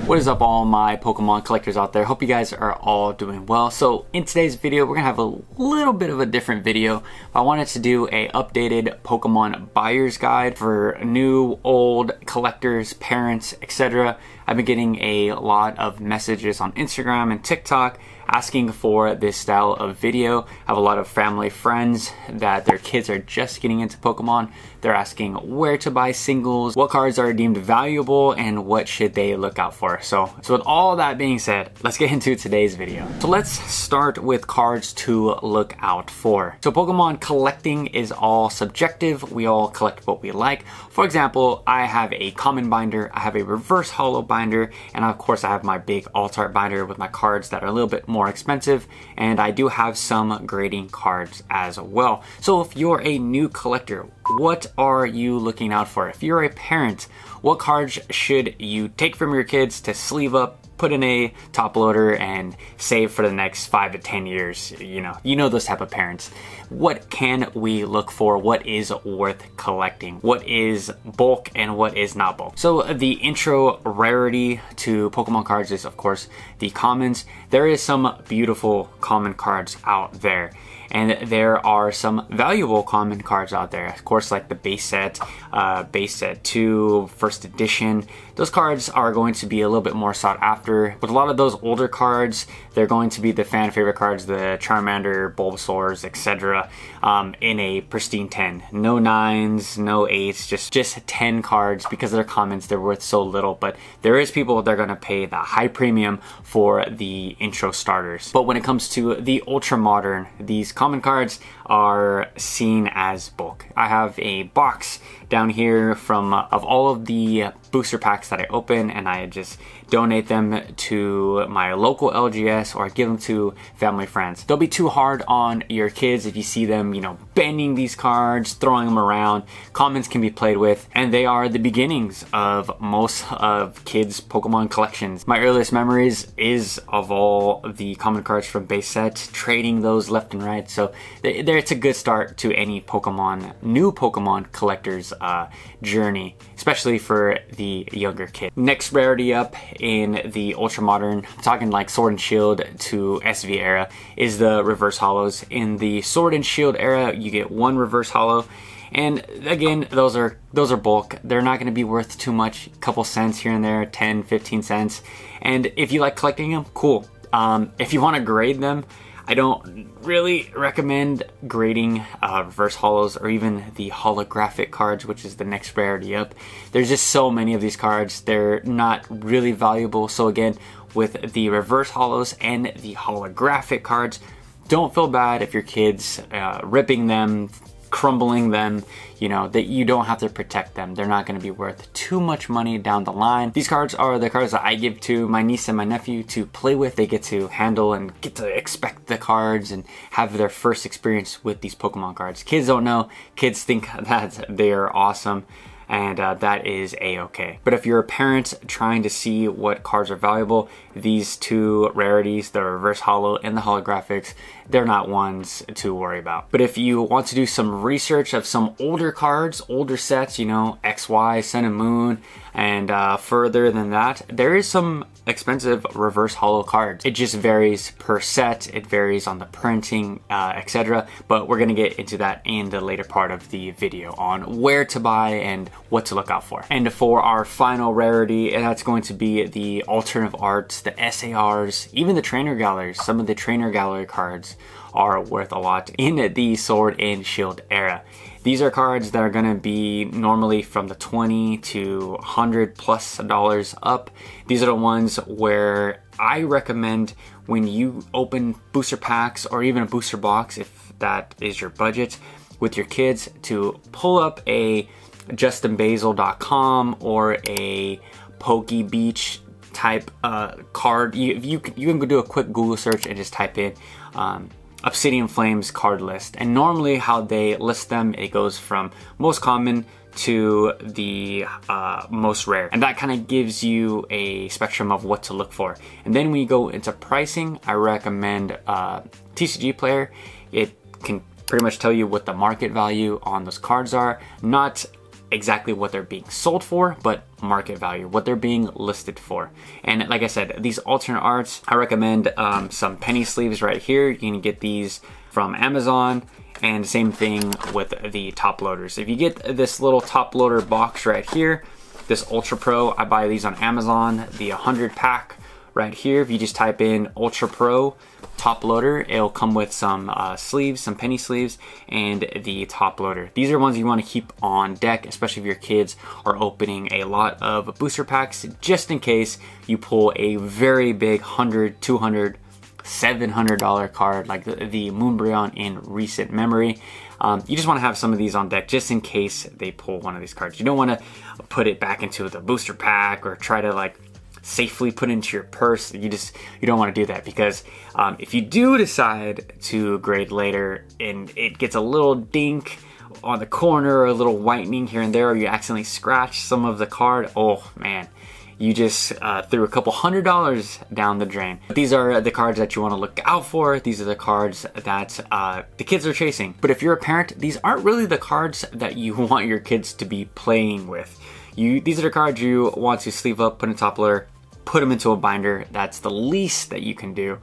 What is up, all my Pokemon collectors out there? Hope you guys are all doing well. So in today's video, we're gonna have a little bit of a different video. I wanted to do a updated Pokemon buyer's guide for new, old collectors, parents, etc. I've been getting a lot of messages on Instagram and TikTok asking for this style of video. I have a lot of family friends that their kids are just getting into Pokemon. They're asking where to buy singles, what cards are deemed valuable, and what should they look out for. So with all that being said, let's get into today's video. So let's start with cards to look out for. So Pokemon collecting is all subjective. We all collect what we like. For example, I have a common binder, I have a reverse holo binder, and of course I have my big alt art binder with my cards that are a little bit more expensive, and I do have some grading cards as well. So if you're a new collector, what are you looking out for? If you're a parent, what cards should you take from your kids to sleeve up, put in a top loader, and save for the next 5 to 10 years? You know those type of parents. What can we look for? What is worth collecting? What is bulk and what is not bulk? So the intro rarity to Pokemon cards is, of course, the commons. There is some beautiful common cards out there, and there are some valuable common cards out there. Of course, like the base set 2, first edition. Those cards are going to be a little bit more sought after. With a lot of those older cards, they're going to be the fan favorite cards, the Charmander, Bulbasaurs, etc. In a pristine 10. No 9s, no 8s, just 10 cards. Because of their commons, they're worth so little. But there is people that are going to pay the high premium for the intro starters. But when it comes to the ultra modern, these common cards are seen as bulk. I have a box down here of all of the booster packs that I open, and I just donate them to my local LGS or give them to family friends. Don't be too hard on your kids if you see them, bending these cards, throwing them around. Commons can be played with, and they are the beginnings of most of kids' Pokemon collections. My earliest memories is of all the common cards from base set, trading those left and right. So it's a good start to any new Pokemon collector's journey, especially for the younger kid. Next rarity up in the ultra modern, I'm talking like Sword and Shield to SV era, is the reverse holos. In the Sword and Shield era, you get one reverse holo, and again, those are bulk. They're not going to be worth too much, a couple cents here and there, 10, 15 cents. And if you like collecting them, cool. If you want to grade them, I don't really recommend grading reverse holos or even the holographic cards, which is the next rarity up. There's just so many of these cards. They're not really valuable. So again, with the reverse holos and the holographic cards, don't feel bad if your kid's ripping them, crumbling them, that you don't have to protect them. They're not going to be worth too much money down the line. These cards are the cards that I give to my niece and my nephew to play with. They get to handle and get to expect the cards and have their first experience with these Pokemon cards. Kids don't know. Kids think that they are awesome, and that is a-okay. But if you're a parent trying to see what cards are valuable, these two rarities, the reverse holo and the holographics, they're not ones to worry about. But if you want to do some research of some older cards, older sets, XY, Sun and Moon, and further than that, there is some expensive reverse holo cards. It just varies per set, it varies on the printing, etc. But we're gonna get into that in the later part of the video on where to buy and what to look out for. And for our final rarity, that's going to be the alternative arts, the SARs, even the trainer galleries. Some of the trainer gallery cards are worth a lot in the Sword and Shield era. These are cards that are going to be normally from the $20 to $100+ up. These are the ones where I recommend when you open booster packs or even a booster box, if that is your budget, with your kids, to pull up a justinbasil.com or a PokeBeach type card. You can go do a quick Google search and just type in Obsidian Flames card list, and normally how they list them, it goes from most common to the most rare, and that kind of gives you a spectrum of what to look for. And then when you go into pricing, I recommend TCG Player. It can pretty much tell you what the market value on those cards are, not exactly what they're being sold for, but market value, what they're being listed for. And like I said, these alternate arts, I recommend some penny sleeves right here. You can get these from Amazon, and same thing with the top loaders. If you get this little top loader box right here, this Ultra Pro, I buy these on Amazon, the 100 pack right here. If you just type in Ultra Pro top loader, it'll come with some sleeves, some penny sleeves, and the top loader. These are ones you want to keep on deck, especially if your kids are opening a lot of booster packs, just in case you pull a very big $100, $200, $700 card like the Moonbryon in recent memory. You just want to have some of these on deck just in case they pull one of these cards. You don't want to put it back into the booster pack or try to like safely put into your purse. You don't want to do that, because if you do decide to grade later and it gets a little dink on the corner or a little whitening here and there, or you accidentally scratch some of the card, oh man, you just threw a couple $100 down the drain. These are the cards that you want to look out for. These are the cards that the kids are chasing. But if you're a parent, these aren't really the cards that you want your kids to be playing with. These are the cards you want to sleeve up, put in a top loader, put them into a binder. That's the least that you can do.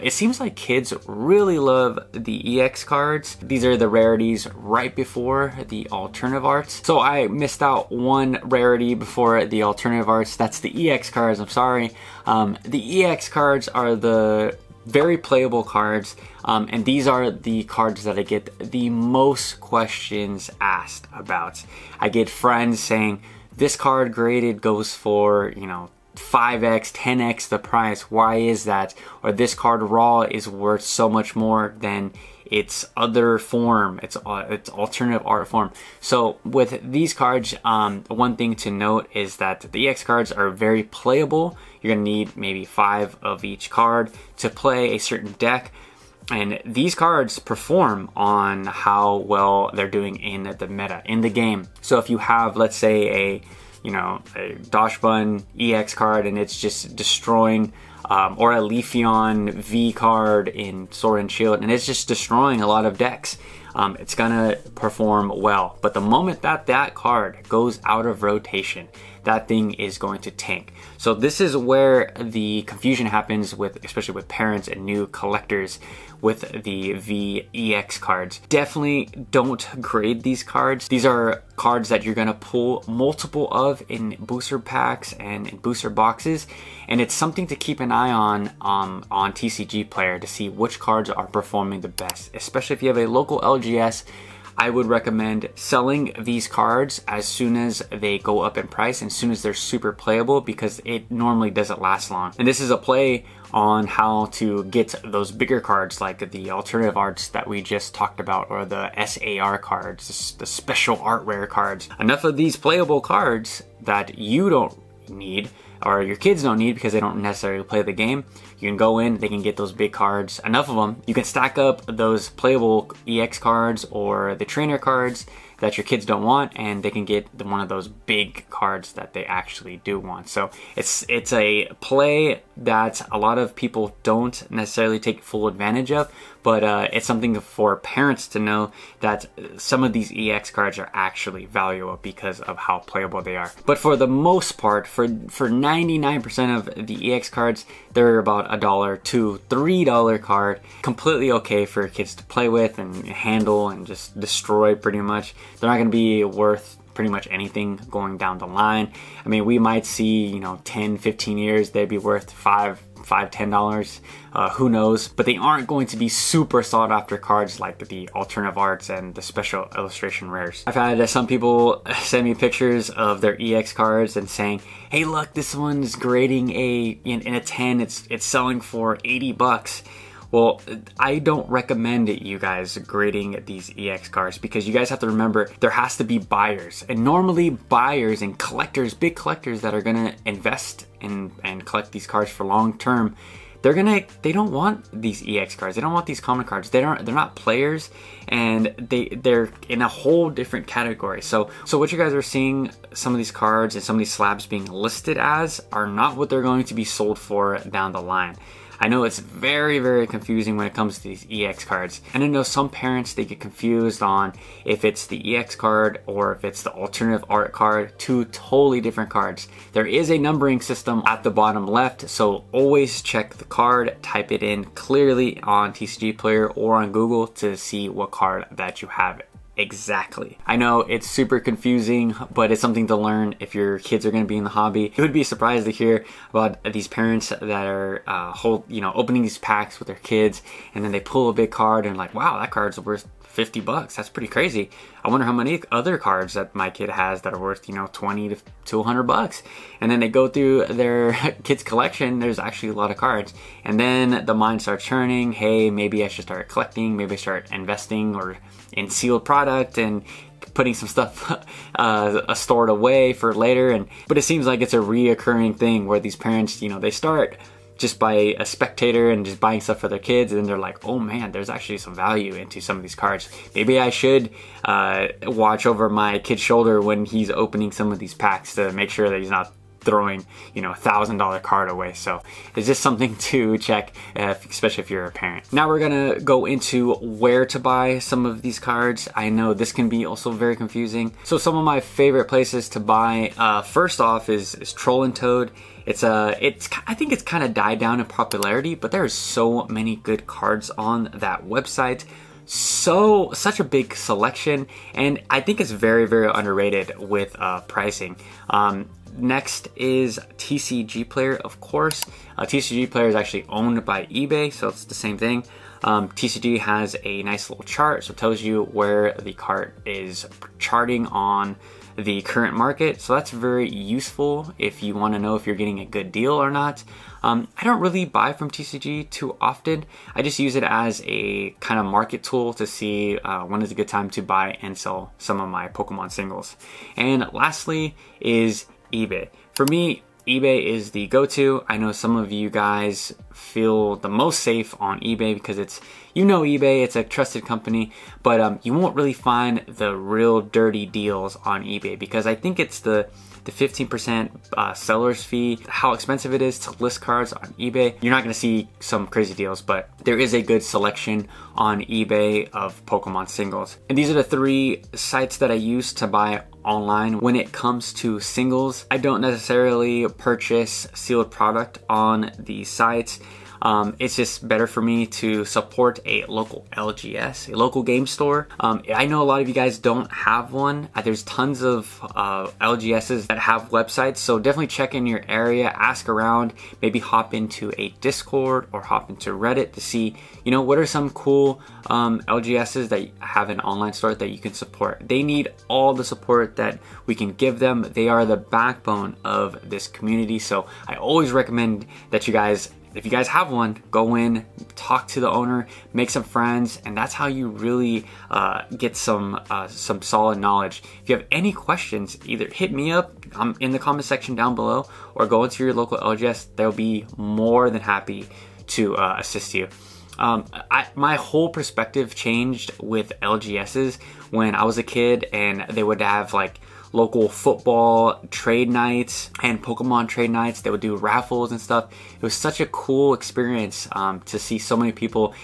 It seems like kids really love the EX cards. These are the rarities right before the alternative arts. So I missed out one rarity before the alternative arts. That's the EX cards, I'm sorry. The EX cards are the very playable cards, and these are the cards that I get the most questions asked about. I get friends saying, this card graded goes for, you know, 5x, 10x the price. Why is that? Or this card raw is worth so much more than its other form, its alternative art form. So with these cards, one thing to note is that the EX cards are very playable. You're gonna need maybe 5 of each card to play a certain deck. And these cards perform on how well they're doing in the meta, in the game. So if you have, let's say, a Dachshund EX card and it's just destroying, or a Leafeon V card in Sword and Shield and it's just destroying a lot of decks, it's gonna perform well. But the moment that card goes out of rotation, that thing is going to tank. So this is where the confusion happens with, especially with parents and new collectors with the VEX cards. Definitely don't grade these cards. These are cards that you're gonna pull multiple of in booster packs and in booster boxes, and it's something to keep an eye on TCG Player to see which cards are performing the best. Especially if you have a local LGS, I would recommend selling these cards as soon as they go up in price and as soon as they're super playable, because it normally doesn't last long. And this is a play on how to get those bigger cards like the alternative arts that we just talked about, or the SAR cards, the special art rare cards. Enough of these playable cards that you don't need, or your kids don't need because they don't necessarily play the game. You can go in, they can get those big cards, enough of them. You can stack up those playable EX cards or the trainer cards that your kids don't want, and they can get one of those big cards that they actually do want. So it's a play that a lot of people don't necessarily take full advantage of, but it's something for parents to know that some of these EX cards are actually valuable because of how playable they are. But for the most part, for 99% of the EX cards, they're about $1 to $3 card. Completely okay for kids to play with and handle and just destroy pretty much. They're not gonna be worth pretty much anything going down the line. I mean, we might see, you know, 10, 15 years, they'd be worth $5, $10, who knows, but they aren't going to be super sought after cards like the alternative arts and the special illustration rares. I've had some people send me pictures of their EX cards and saying, hey look, this one's grading in a 10, it's selling for 80 bucks. Well, I don't recommend you guys grading these EX cards, because you guys have to remember there has to be buyers, and normally buyers and collectors, big collectors that are gonna invest in and collect these cards for long term, they don't want these EX cards. They don't want these common cards. They're not players, and they're in a whole different category. So what you guys are seeing, some of these cards and some of these slabs being listed as, are not what they're going to be sold for down the line. I know it's very, very confusing when it comes to these EX cards. And I know some parents, they get confused on if it's the EX card or if it's the alternative art card, two totally different cards. There is a numbering system at the bottom left, so always check the card, type it in clearly on TCG Player or on Google to see what card that you have exactly. I know it's super confusing, but it's something to learn if your kids are going to be in the hobby. You would be surprised to hear about these parents that are opening these packs with their kids, and then they pull a big card and like, wow, that card's worth 50 bucks. That's pretty crazy. I wonder how many other cards that my kid has that are worth, 20 to 100 bucks. And then they go through their kid's collection. There's actually a lot of cards. And then the mind starts turning. Hey, maybe I should start collecting. Maybe I start investing or in sealed product and putting some stuff stored away for later. But it seems like it's a reoccurring thing where these parents, they start just by a spectator and just buying stuff for their kids, and then they're like, oh man, there's actually some value into some of these cards. Maybe I should watch over my kid's shoulder when he's opening some of these packs to make sure that he's not throwing $1,000 card away. So it's just something to check, especially if you're a parent. Now we're gonna go into where to buy some of these cards. I know this can be also very confusing. So some of my favorite places to buy, first off is Troll and Toad. I think it's kind of died down in popularity, but there are so many good cards on that website. Such a big selection, and I think it's very, very underrated with pricing. Next is TCG Player, of course. TCG Player is actually owned by eBay, so it's the same thing. TCG has a nice little chart, so it tells you where the card is charting on the current market. So that's very useful if you want to know if you're getting a good deal or not. I don't really buy from TCG too often. I just use it as a kind of market tool to see when is a good time to buy and sell some of my Pokemon singles. And lastly is eBay. For me, eBay is the go-to. I know some of you guys feel the most safe on eBay because it's, eBay, it's a trusted company, but you won't really find the real dirty deals on eBay because I think it's the 15% seller's fee, how expensive it is to list cards on eBay. You're not gonna see some crazy deals, but there is a good selection on eBay of Pokemon singles. And these are the 3 sites that I use to buy online. When it comes to singles, I don't necessarily purchase sealed product on these sites. It's just better for me to support a local LGS, a local game store. I know a lot of you guys don't have one. There's tons of LGSs that have websites, so definitely check in your area, ask around, maybe hop into a Discord or hop into Reddit to see, what are some cool LGSs that have an online store that you can support. They need all the support that we can give them. They are the backbone of this community, so I always recommend that you guys, if you guys have one, go in, talk to the owner, make some friends, and that's how you really get some solid knowledge. If you have any questions, either hit me up in the comment section down below or go into your local LGS. They'll be more than happy to assist you. My whole perspective changed with LGSs when I was a kid, and they would have like local football trade nights and Pokemon trade nights. They would do raffles and stuff. It was such a cool experience to see so many people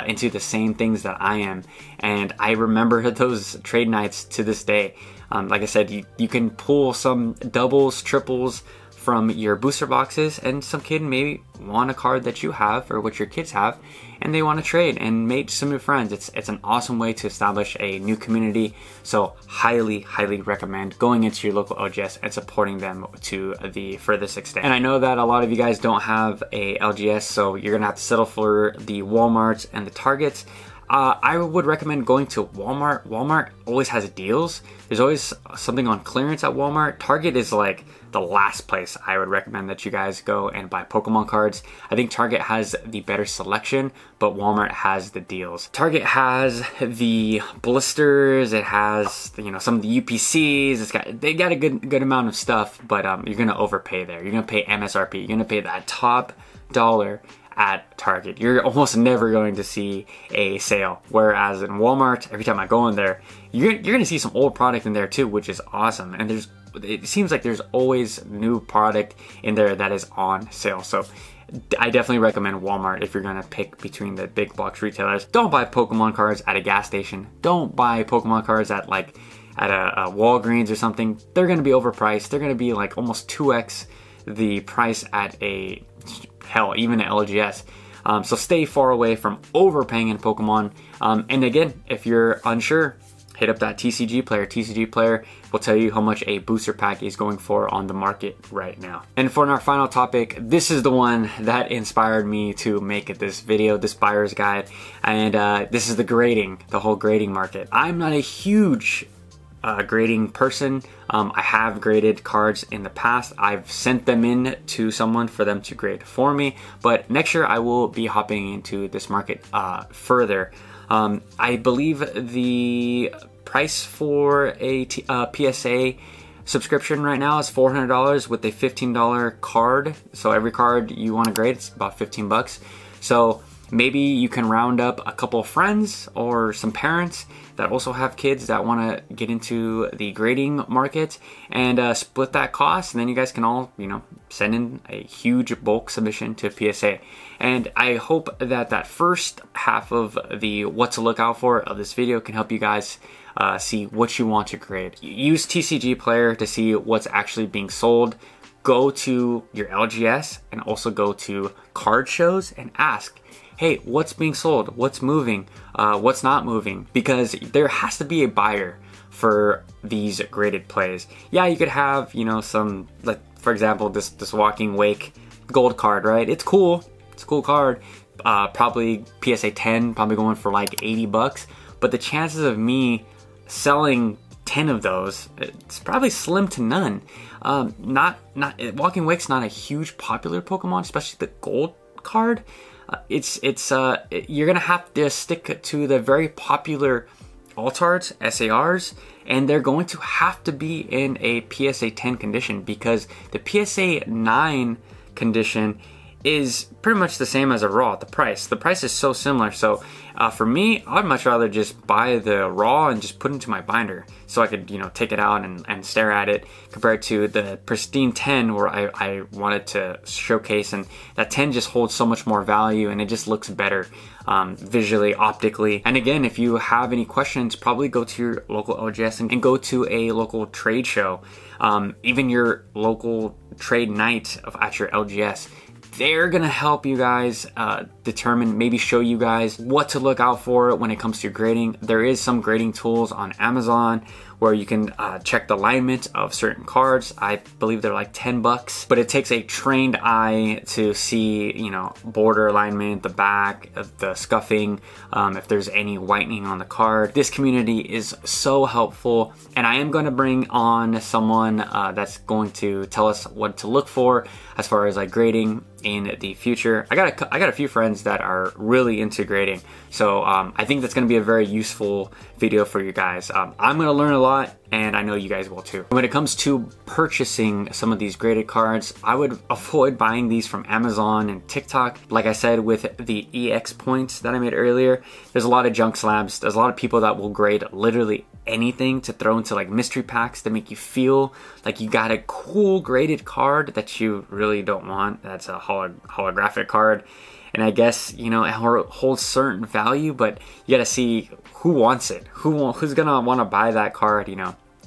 into the same things that I am. And I remember those trade nights to this day. Like I said, you can pull some doubles, triples from your booster boxes, and some kid maybe want a card that you have or what your kids have, and they want to trade and make some new friends. It's an awesome way to establish a new community. So highly recommend going into your local LGS and supporting them to the furthest extent. And I know that a lot of you guys don't have a LGS, so you're gonna have to settle for the Walmarts and the Targets. I would recommend going to Walmart. Walmart always has deals. There's always something on clearance at Walmart. Target is like the last place I would recommend that you guys go and buy Pokemon cards. I think Target has the better selection, but Walmart has the deals. Target has the blisters, it has, some of the UPCs, they got a good amount of stuff, but you're gonna overpay there. You're gonna pay MSRP, you're gonna pay that top dollar at Target. You're almost never going to see a sale. Whereas in Walmart, every time I go in there, you're gonna see some old product in there too, which is awesome. And there's it seems like there's always new product in there that is on sale. So I definitely recommend Walmart if you're gonna pick between the big box retailers. Don't buy Pokemon cards at a gas station. Don't buy Pokemon cards at a Walgreens or something. They're gonna be overpriced. They're gonna be like almost 2x the price at even at LGS. So stay far away from overpaying in Pokemon. And again, if you're unsure, hit up that TCG Player. TCG Player will tell you how much a booster pack is going for on the market right now. And for our final topic, this is the one that inspired me to make this video, this buyer's guide. And this is the whole grading market. I'm not a huge grading person. I have graded cards in the past. I've sent them in to someone for them to grade for me, but next year I will be hopping into this market further. I believe the price for a PSA subscription right now is $400 with a $15 card. So every card you want to grade, it's about 15 bucks. So maybe you can round up a couple of friends or some parents that also have kids that want to get into the grading market and split that cost, and then you guys can all, send in a huge bulk submission to PSA. And I hope that that first half of the what to look out for of this video can help you guys see what you want to grade. Use TCG Player to see what's actually being sold. Go to your LGS and also go to card shows and ask, hey, what's being sold? What's moving? What's not moving? Because there has to be a buyer for these graded plays. Yeah, you could have, some, like for example, this Walking Wake gold card, right? It's cool. It's a cool card. Probably PSA 10, probably going for like 80 bucks. But the chances of me selling 10 of those, it's probably slim to none. Walking Wake's not a huge popular Pokemon, especially the gold card. You're gonna have to stick to the very popular Altards, SARs, and they're going to have to be in a PSA 10 condition, because the PSA 9 condition is pretty much the same as a raw. The price is so similar. So for me, I'd much rather just buy the raw and just put it into my binder so I could, take it out and stare at it, compared to the pristine 10 where I wanted to showcase, and that 10 just holds so much more value and it just looks better visually, optically. And again, if you have any questions, probably go to your local LGS and go to a local trade show, even your local trade night at your LGS. They're gonna help you guys determine, maybe show you guys what to look out for when it comes to grading. There is some grading tools on Amazon where you can check the alignment of certain cards. I believe they're like 10 bucks, but it takes a trained eye to see, border alignment, the back, the scuffing, if there's any whitening on the card. This community is so helpful, and I am going to bring on someone that's going to tell us what to look for as far as like grading in the future. I got a few friends that are really into grading, so I think that's going to be a very useful video for you guys. I'm going to learn a lot, and I know you guys will too. When it comes to purchasing some of these graded cards, I would avoid buying these from Amazon and TikTok. Like I said, with the EX points that I made earlier, there's a lot of junk slabs. There's a lot of people that will grade literally anything to throw into like mystery packs to make you feel like you got a cool graded card that you really don't want. That's a holographic card. And I guess, it holds certain value, but you gotta see who wants it. Who's gonna wanna buy that card,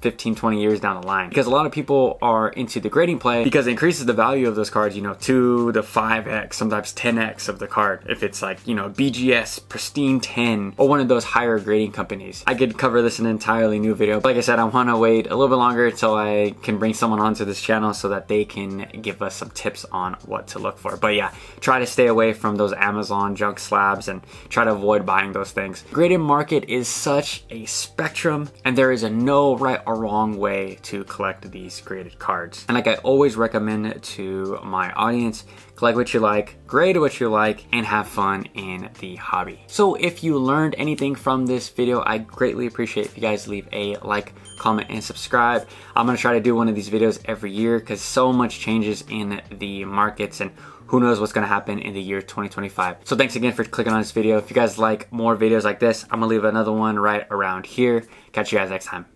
15, 20 years down the line. Because a lot of people are into the grading play because it increases the value of those cards, 2 to 5x, sometimes 10x of the card. If it's like, BGS, Pristine 10, or one of those higher grading companies. I could cover this in an entirely new video. But like I said, I want to wait a little bit longer until I can bring someone onto this channel so that they can give us some tips on what to look for. But yeah, try to stay away from those Amazon junk slabs and try to avoid buying those things. Graded market is such a spectrum, and there is a no right or wrong way to collect these graded cards. And like I always recommend to my audience, collect what you like, grade what you like, and have fun in the hobby. So if you learned anything from this video, I greatly appreciate if you guys leave a like, comment, and subscribe. I'm gonna try to do one of these videos every year because so much changes in the markets, and who knows what's gonna happen in the year 2025. So thanks again for clicking on this video. If you guys like more videos like this, I'm gonna leave another one right around here. Catch you guys next time.